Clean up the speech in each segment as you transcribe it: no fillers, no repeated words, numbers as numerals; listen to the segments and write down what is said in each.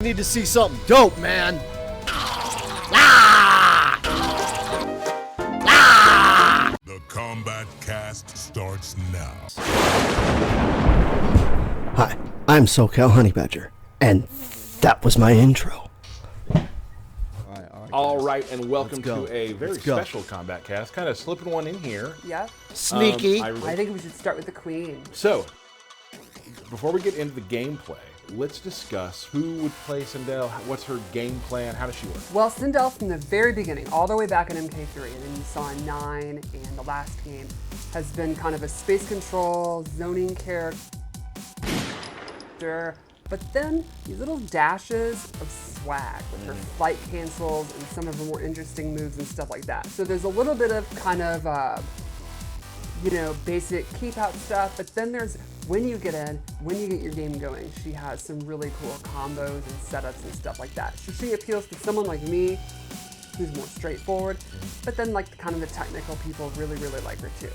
Need to see something dope, man. The Kombat Cast starts now. Hi, I'm SoCal Honey Badger, and that was my intro. All right, and welcome to a very special Kombat Cast. Kind of slipping one in here. Yeah. Sneaky. I think we should start with the queen. So, before we get into the gameplay, let's discuss who would play Sindel, what's her game plan, how does she work? Well, Sindel from the very beginning, all the way back in MK3, and then you saw in 9 and the last game, has been kind of a space control, zoning character, but then these little dashes of swag with her flight cancels and some of her more interesting moves and stuff like that. So there's a little bit of kind of, basic keep out stuff, but then there's, when you get in, when you get your game going, she has some really cool combos and setups and stuff like that. So she appeals to someone like me, who's more straightforward, but then like kind of the technical people really, really like her too.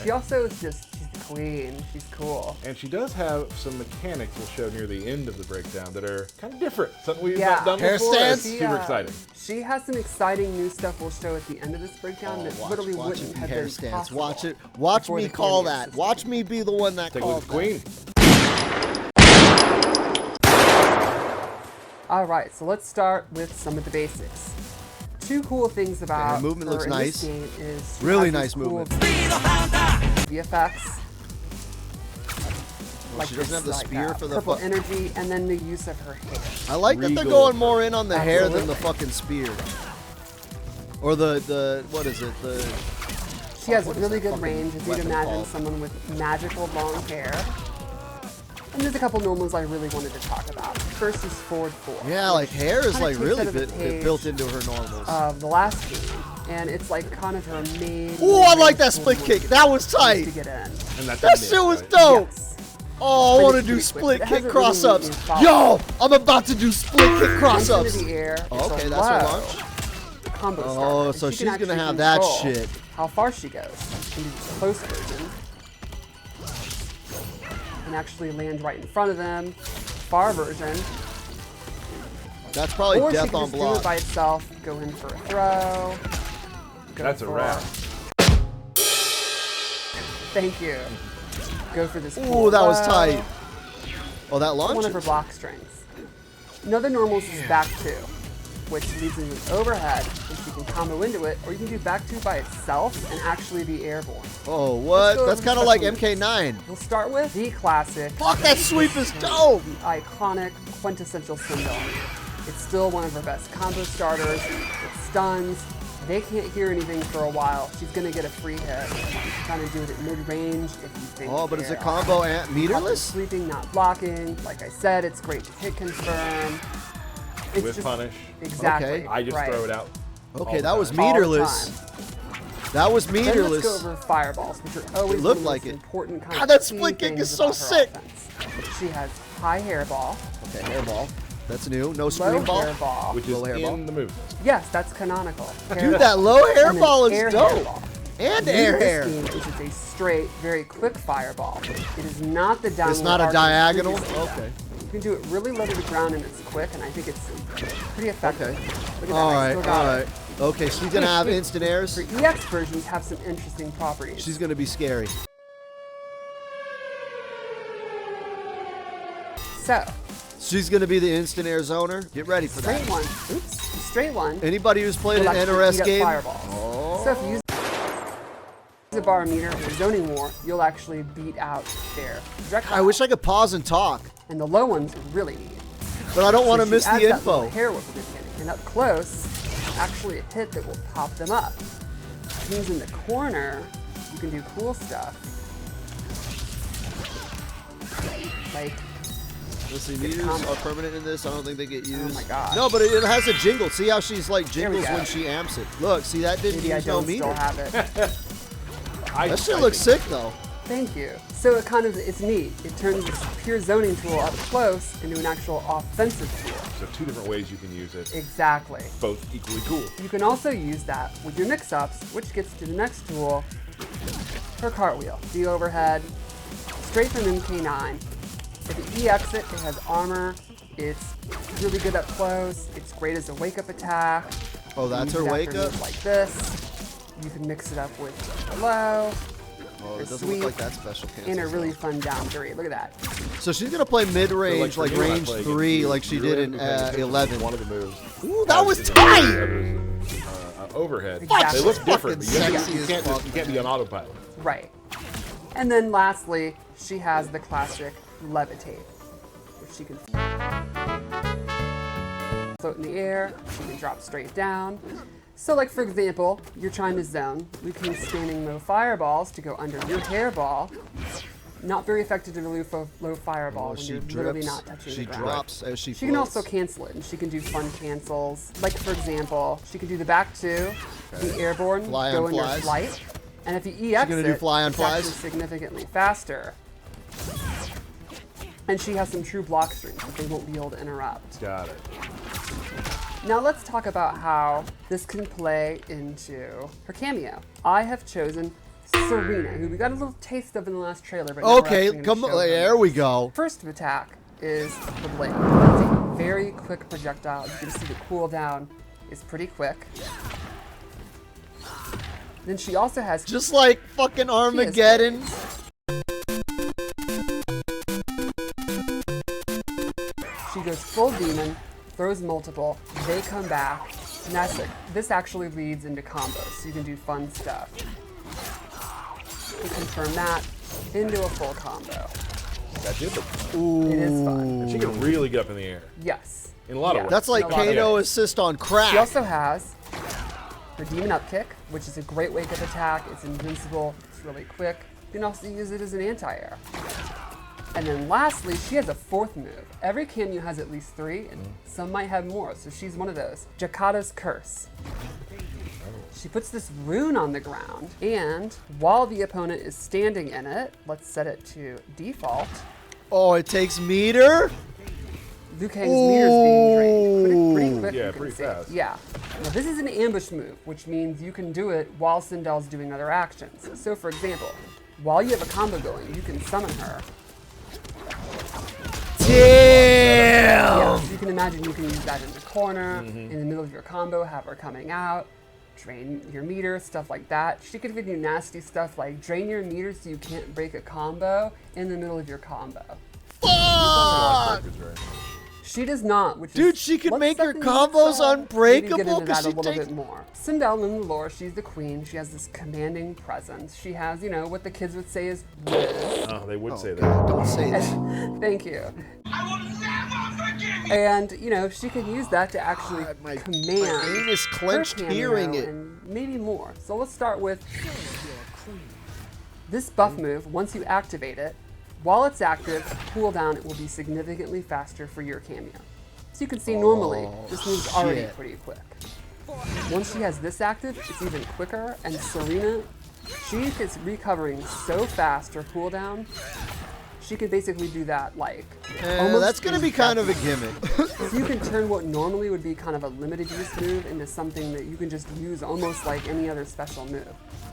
She also is just, she's the queen, she's cool. And she does have some mechanics we'll show near the end of the breakdown that are kind of different. Something we've not done before. Hair It's super exciting. She has some exciting new stuff we'll show at the end of this breakdown that literally wouldn't have been possible. Watch it. Watch before me the call coordinator that. system. Watch me be the one that Take a look calls at the queen. All right, so let's start with some of the basics. Two cool things about her movement looks in nice. This game is she Really has nice these cool movement. VFX. Like she doesn't have the this, spear for the purple energy, and then the use of her hair. I like that they're Regal. going more in on the hair than Absolutely. the fucking spear. Or the what is it? The She has what is really that good fucking range, as you'd weapon imagine, called? someone with magical long hair. And there's a couple normals I really wanted to talk about. First is forward 4. yeah, like hair is Kinda like takes really out of the bit page built into her normals. of the last game, and it's like kind of her main. Oh, I like that cool split move kick. That was to tight. get in. And that's That it, shit was right? dope. Yes. Oh, I But want to it's do pretty quick, split but it kick hasn't cross really ups. been followed. Yo, I'm about to do split kick cross Jumps ups. into the air. It's Okay, a that's her low launch. combo Oh, starter, and so she she's can gonna actually have that control shit. How far she goes. She can do the close version. And actually land right in front of them. Far version. That's probably Or she death can on just do block. it by itself, go in for a throw. Go That's a for- wrap. Thank you. Go for this. Ooh, that was low. tight. Oh, that One launch? of her block strings. Another normals is back 2, which leads into an overhead, and she can combo into it, or you can do back 2 by itself and actually be airborne. Oh, Let's what? go That's over kind of the like special MK9. We'll start with the classic. Fuck, that sweep is dope. The iconic, quintessential Sindel. It's still one of her best combo starters. It stuns. They can't hear anything for a while. She's gonna get a free hit. Trying to do it at mid-range if you think. Oh, but is they're it combo and Often meterless? sleeping, not blocking. Like I said, it's great to hit confirm. It's With punish. Exactly. Okay. I just right. throw it out. Okay, all that the was time. All the meterless. time. That was Then let's go meterless. over fireballs, which are always looked one of the like most it. important kind God, of that key split kick things is so about her sick. offense. She has high hairball, Okay, hairball. That's new. No low screen ball. hairball. Which is Low hairball. in the movement. Yes, that's canonical. Dude, that low And then hairball air is dope. hairball. And New air to this hair. game is it's a straight, very quick fireball. It is not the downward. It's not a arc diagonal? that previously Okay. done. You can do it really low to the ground and it's quick, and I think it's pretty effective. Okay. Look at that, All I right, still got all it. right. Okay, she's gonna have instant airs. Her EX versions have some interesting properties. She's gonna be scary. So, She's gonna be the instant air zoner. Get ready for straight that. one. Oops. Straight one. Anybody who's played will an actually NRS beat up game, fireballs. So if you use the barometer or zoning war, you'll actually beat out their projectile. I wish I could pause and talk, And the low ones are really neat. but I don't want to So she miss adds the that little info. hair whip at the beginning, and up close, actually a hit that will pop them up. Which means in the corner, you can do cool stuff. Like, Let's see, meters combo. are permanent in this. I don't think they get used. my gosh. No, but it has a jingle. See how she's like we jingles go. when she amps it. Look, see that didn't maybe I use no don't still meter. have it. That shit looks sick though. Thank you. So it kind of, it's neat. It turns this pure zoning tool up close into an actual offensive tool. So 2 different ways you can use it. Exactly. Both equally cool. You can also use that with your mix-ups, which gets to the next tool, her cartwheel, the overhead, straight from MK9. If it EX it has armor, It's really good up close. It's great as a wake-up attack. Oh, that's You her can wake after up? move like this. You can mix it up with hello. Oh, or it doesn't sweep, look like that special cancel. and a really fun down 3. Look at that. So she's gonna play mid-range, like for you, when I range play 3, against like you, she you're did gonna in be paying attention to 11. One of the moves. Ooh, that was is a- tight! Overhead. Exactly. They look different, but Fucking you sexy as can't, fuck, you can't be on autopilot. Right. And then lastly, she has the classic levitate, which she can float in the air, she can drop straight down. So like for example, you're trying to zone, we can use standing low fireballs to go under your hairball. Not very effective to remove low fireball when She you're literally drips. not touching She the ground. drops as she She can floats. also cancel it, and she can do fun cancels. Like for example, she can do the back 2, the airborne, Fly go on into flies. flight, and if you EX gonna do fly on it's flies? actually significantly faster. And she has some true block strings that they won't be able to interrupt. Got it. Now let's talk about how this can play into her cameo. I have chosen Serena, who we got a little taste of in the last trailer, but now we're Okay, actually gonna come show on, her. there we go. First attack is the blade. It's a very quick projectile. You can see the cooldown is pretty quick. Then she also has Just like fucking Armageddon. She goes full demon, throws multiple, they come back, and this actually leads into combos, so you can do fun stuff. You confirm that into a full combo. That did look fun. It is fun. And she can really get up in the air. Yes. In a lot of Yeah. ways. That's like In a lot of Kano ways. assist on She crack. also has her demon up kick, which is a great wake-up attack. It's invincible. It's really quick. You can also use it as an anti-air. And then lastly, she has a 4th move. Every cameo has at least 3, and some might have more, so she's one of those. Jakata's Curse. She puts this rune on the ground, and while the opponent is standing in it, let's set it to default, Oh, it takes meter? Liu Kang's meter's being drained. Pretty quick. Yeah, you can pretty see. fast. Yeah. Now this is an ambush move, which means you can do it while Sindel's doing other actions. So for example, while you have a combo going, you can summon her. Damn! Yeah, so you can imagine you can use that in the corner, in the middle of your combo, have her coming out, drain your meter, stuff like that. She could even do nasty stuff like drain your meter so you can't break a combo in the middle of your combo. Fuck! She does not, which Dude, is she can what's make her something combos that's, maybe unbreakable get into 'cause that a she little takes- bit more. Sindel in the lore, she's the queen. She has this commanding presence. She has, you know, what the kids would say is whiz. Oh, they would say that. God, don't say that. Thank you. And, you know, she can use that to actually my command aim is her clenched cameo hearing it. and maybe more. So let's start with this buff move. Once you activate it, while it's active, cooldown, it will be significantly faster for your cameo. So you can see normally, this move's already shit. pretty quick. Once she has this active, it's even quicker, and Serena, she is recovering so fast her cooldown, she can basically do that like almost That's gonna be kind of a gimmick. so you can turn what normally would be kind of a limited use move into something that you can just use almost like any other special move.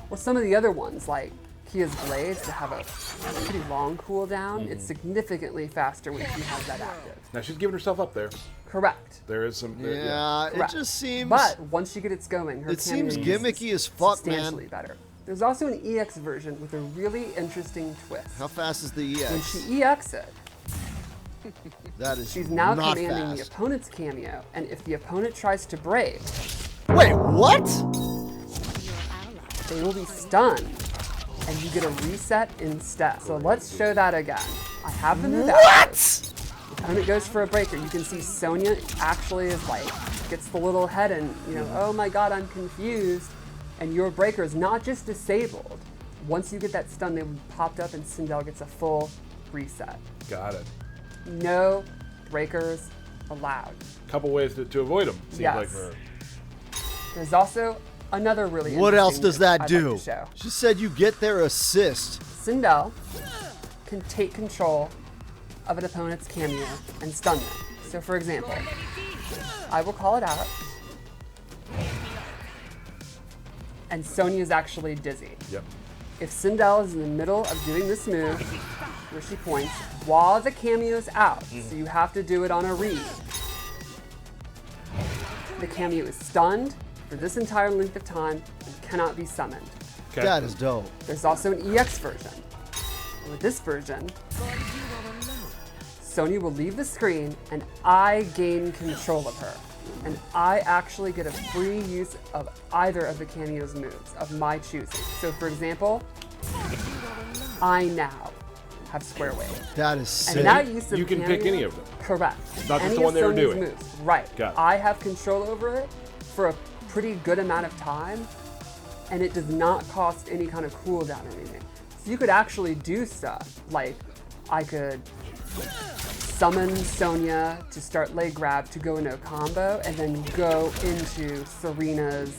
Or some of the other ones like Kia's Blades that have a pretty long cooldown, it's significantly faster when she has that active. Now she's giving herself up there. Correct. There is some. Yeah, it Correct. just seems. But once she gets going, her It seems cameo is gimmicky as fuck, substantially man. better. There's also an EX version with a really interesting twist. How fast is the When EX? she EX it, That is she's now not commanding the fast. opponent's cameo, and if the opponent tries to brave, Wait, what? they will be stunned, and you get a reset instead. So let's show that again. I have the move active. What? Opponent goes for a breaker. You can see Sonya actually is like, gets the little head and, you know, oh my god, I'm confused. And your breaker is not just disabled. Once you get that stun, they popped up and Sindel gets a full reset. Got it. No breakers allowed. Couple ways to avoid them. Seems Yes. like for her. There's also another really What else interesting does move that I'd do? like to show. She said you get their assist. Sindel can take control of an opponent's cameo and stun them. So for example, I will call it out, and Sonya is actually dizzy. Yep. If Sindel is in the middle of doing this move, where she points, while the cameo's out. So you have to do it on a read. The cameo is stunned for this entire length of time and cannot be summoned. Okay. That is dope. There's also an EX version. With this version, Sonya will leave the screen and I gain control of her. And I actually get a free use of either of the cameo's moves of my choosing. So for example, I now have Square Wave. That is sick. And that use of You can pick cameo- any of them. Correct. Not just Any the one of they were Sonya's doing. moves. Right. Got it. I have control over it for a pretty good amount of time, and it does not cost any kind of cooldown or anything. So you could actually do stuff like I could summon Sonya to start leg grab to go into a combo, and then go into Serena's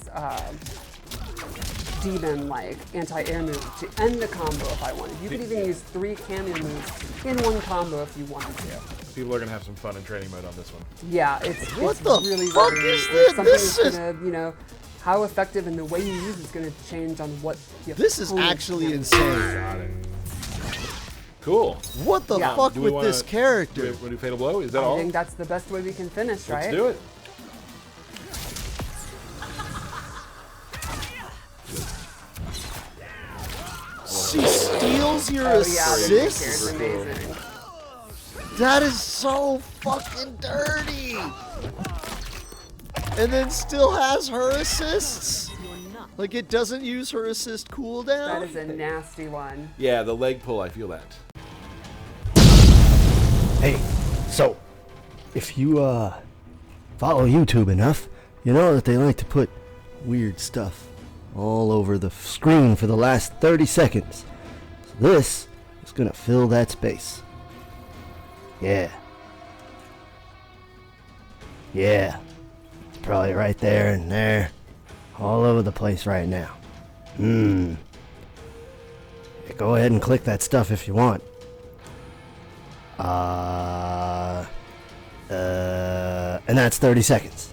demon like anti-air move to end the combo if I wanted. You could even use 3 cameo moves in one combo if you wanted to. People are gonna have some fun in training mode on this one. Yeah, it's What it's the really fuck really, is it's this? something This that's is- gonna, you know, how effective and the way you use it's gonna change on what the This is opponent actually can. insane. Got it. Cool. What the Yeah. fuck Do we with wanna- this Do character? we want to do Fatal Blow? Is that I all? think that's the best way we can finish, right? Let's do it. She steals your Oh yeah, the new assists? character's amazing. That is so fucking dirty. And then still has her assists? Like it doesn't use her assist That cooldown? is a nasty one. Yeah, the leg pull. I feel that. Hey, so, if you, follow YouTube enough, you know that they like to put weird stuff all over the screen for the last 30 seconds. So this is gonna fill that space. Yeah. Yeah. It's probably right there and there. All over the place right now. Yeah, go ahead and click that stuff if you want. And that's 30 seconds.